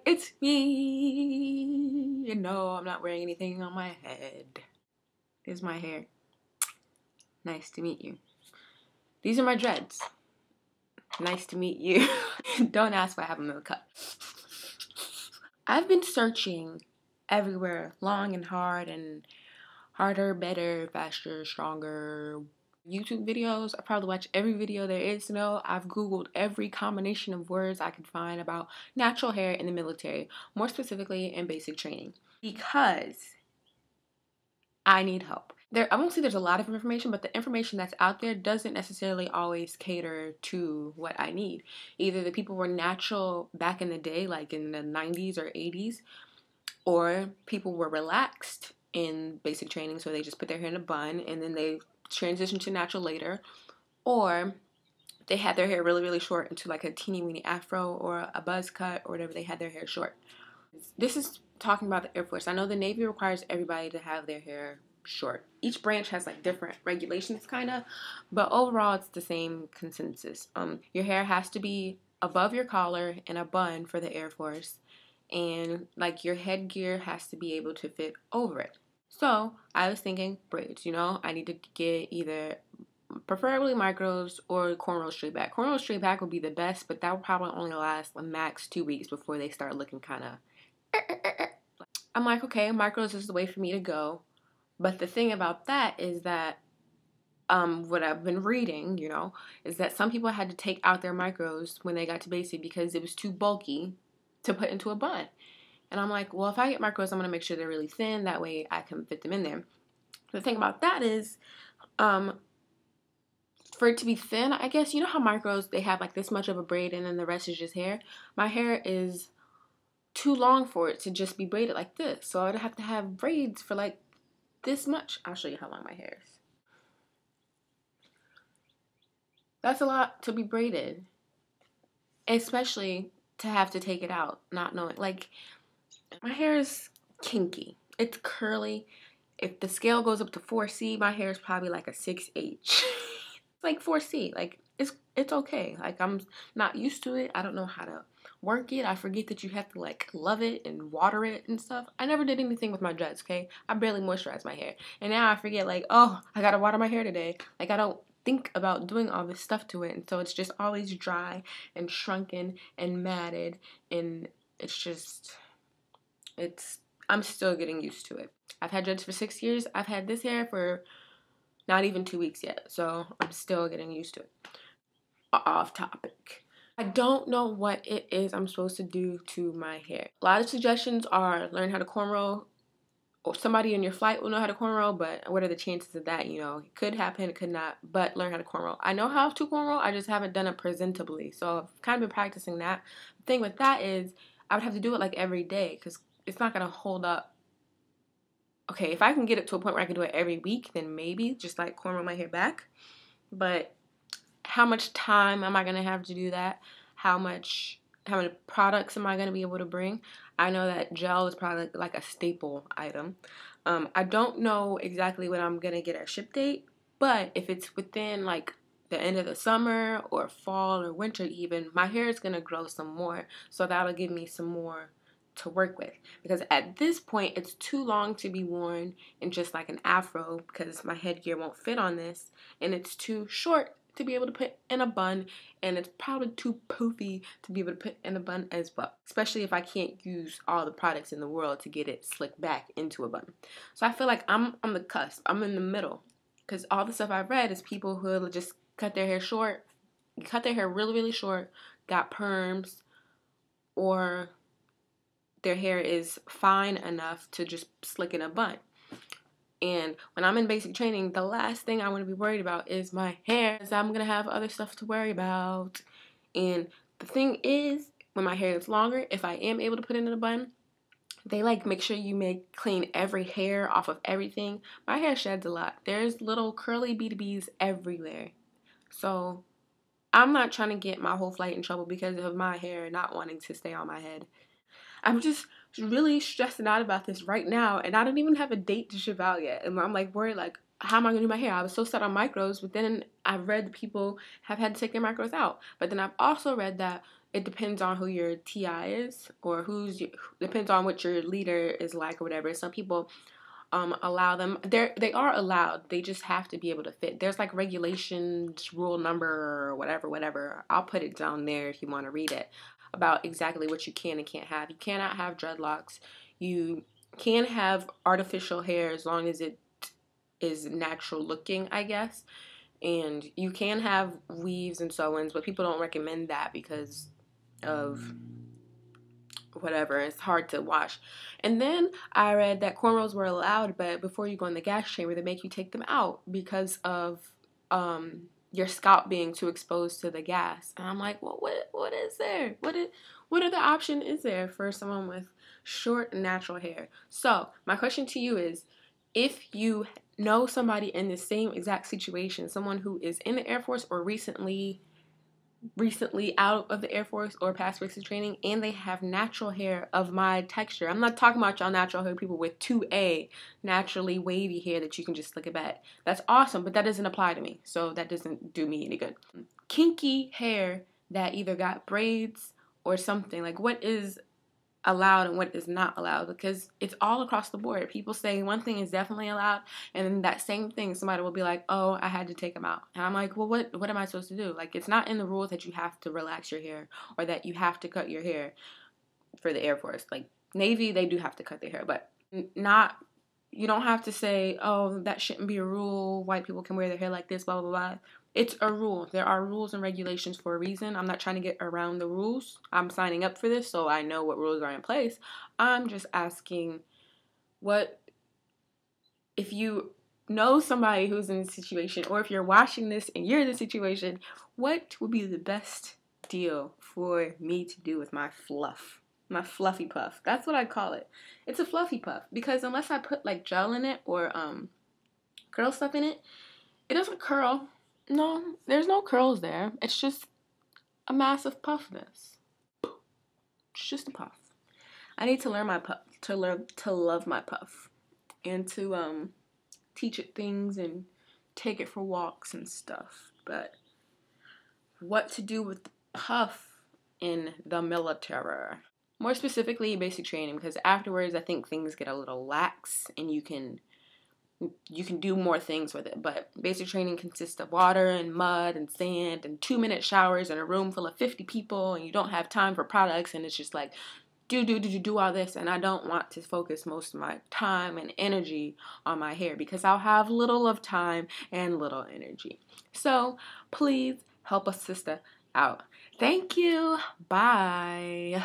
it's me. And no, I'm not wearing anything on my head. Here's my hair. Nice to meet you. These are my dreads. Nice to meet you. Don't ask why I have them in the cup. I've been searching everywhere, long and hard, and harder, better, faster, stronger YouTube videos. I probably watch every video there is to know. I've Googled every combination of words I could find about natural hair in the military, more specifically in basic training, because I need help. I won't say there's a lot of information, but the information that's out there doesn't necessarily always cater to what I need. Either the people were natural back in the day, like in the 90s or 80s, or people were relaxed in basic training, so they just put their hair in a bun and then they transitioned to natural later, or they had their hair really, really short into like a teeny weeny afro or a buzz cut or whatever. They had their hair short. This is talking about the Air Force. I know the Navy requires everybody to have their hair short. Each branch has like different regulations kind of, but overall it's the same consensus. Your hair has to be above your collar in a bun for the Air Force, and like your headgear has to be able to fit over it. So I was thinking braids, you know, I need to get either preferably micros or cornrow straight back. Cornrow straight back would be the best, but that would probably only last a max 2 weeks before they start looking kind of I'm like, okay, micros is the way for me to go. But the thing about that is that what I've been reading, you know, is that some people had to take out their micros when they got to basic because it was too bulky to put into a bun. And I'm like, well, if I get micros, I'm going to make sure they're really thin. That way I can fit them in there. The thing about that is, for it to be thin, I guess, you know how micros, they have like this much of a braid and then the rest is just hair? My hair is too long for it to just be braided like this. So I'd have to have braids for like this much. I'll show you how long my hair is. That's a lot to be braided. Especially to have to take it out, not knowing. Like, my hair is kinky. It's curly. If the scale goes up to 4C, my hair is probably like a 6H. It's like 4C. Like, it's okay. Like, I'm not used to it. I don't know how to work it. I forget that you have to like love it and water it and stuff. I never did anything with my dreads, okay? I barely moisturize my hair. And now I forget like, oh, I gotta water my hair today. Like, I don't think about doing all this stuff to it, and so it's just always dry and shrunken and matted, and I'm still getting used to it. I've had dreads for 6 years. I've had this hair for not even 2 weeks yet, so I'm still getting used to it. Off topic. I don't know what it is I'm supposed to do to my hair. A lot of suggestions are learn how to cornrow, or somebody in your flight will know how to cornrow, but what are the chances of that? You know, it could happen, it could not, but learn how to cornrow. I know how to cornrow, I just haven't done it presentably, so I've kind of been practicing that. The thing with that is I would have to do it like every day because it's not going to hold up. Okay, if I can get it to a point where I can do it every week, then maybe just like cornrow my hair back, but how much time am I going to have to do that? How many products am I going to be able to bring? I know that gel is probably like a staple item. I don't know exactly when I'm going to get our ship date, but if it's within like the end of the summer or fall or winter even, my hair is going to grow some more. So that'll give me some more to work with. Because at this point, it's too long to be worn in just like an afro because my headgear won't fit on this. And it's too short to be able to put in a bun, and it's probably too poofy to be able to put in a bun as well, especially if I can't use all the products in the world to get it slicked back into a bun. So I feel like I'm on the cusp. I'm in the middle, because all the stuff I've read is people who just cut their hair short, cut their hair really, really short, got perms, or their hair is fine enough to just slick in a bun. And when I'm in basic training, the last thing I want to be worried about is my hair, because I'm going to have other stuff to worry about. And the thing is, when my hair is longer, if I am able to put it in a bun, they like make sure you clean every hair off of everything. My hair sheds a lot. There's little curly BBs everywhere. So I'm not trying to get my whole flight in trouble because of my hair not wanting to stay on my head. I'm just really stressing out about this right now, and I don't even have a date to ship out yet. And I'm like worried, like, how am I going to do my hair? I was so set on micros, but then I've read that people have had to take their micros out. But then I've also read that it depends on who your TI is, or depends on what your leader is like or whatever. Some people allow them. They are allowed. They just have to be able to fit. There's like regulations, rule number, or whatever. I'll put it down there if you want to read it about exactly what you can and can't have. You cannot have dreadlocks. You can have artificial hair as long as it is natural looking, I guess. And you can have weaves and sew-ins, but people don't recommend that because of whatever, it's hard to wash. And then I read that cornrows were allowed, but before you go in the gas chamber, they make you take them out because of your scalp being too exposed to the gas. And I'm like, well, what is there? What other option is there for someone with short natural hair? So my question to you is, if you know somebody in the same exact situation, someone who is in the Air Force or recently out of the Air Force or past basic training, and they have natural hair of my texture. I'm not talking about y'all natural hair people with 2A, naturally wavy hair that you can just slick it back. That's awesome, but that doesn't apply to me, so that doesn't do me any good. Kinky hair that either got braids or something, like what is allowed and what is not allowed, because it's all across the board. People say one thing is definitely allowed, and then that same thing somebody will be like, oh, I had to take them out. And I'm like, well, what am I supposed to do? Like, it's not in the rules that you have to relax your hair or that you have to cut your hair for the Air Force. Like Navy, they do have to cut their hair, but not, you don't have to say, oh, that shouldn't be a rule, white people can wear their hair like this, blah blah blah. It's a rule. There are rules and regulations for a reason. I'm not trying to get around the rules. I'm signing up for this, so I know what rules are in place. I'm just asking, what if you know somebody who's in a situation, or if you're watching this and you're in the situation, what would be the best deal for me to do with my fluff? My fluffy puff. That's what I call it. It's a fluffy puff, because unless I put like gel in it or curl stuff in it, it doesn't curl. No, there's no curls there. It's just a massive puffness. It's just a puff. I need to learn my puff, to love my puff, and to teach it things and take it for walks and stuff. But what to do with the puff in the military? More specifically, basic training, because afterwards I think things get a little lax and you can do more things with it. But basic training consists of water and mud and sand and 2-minute showers in a room full of 50 people, and you don't have time for products, and it's just like do all this, and I don't want to focus most of my time and energy on my hair because I'll have little of time and little energy. So please help a sister out. Thank you. Bye.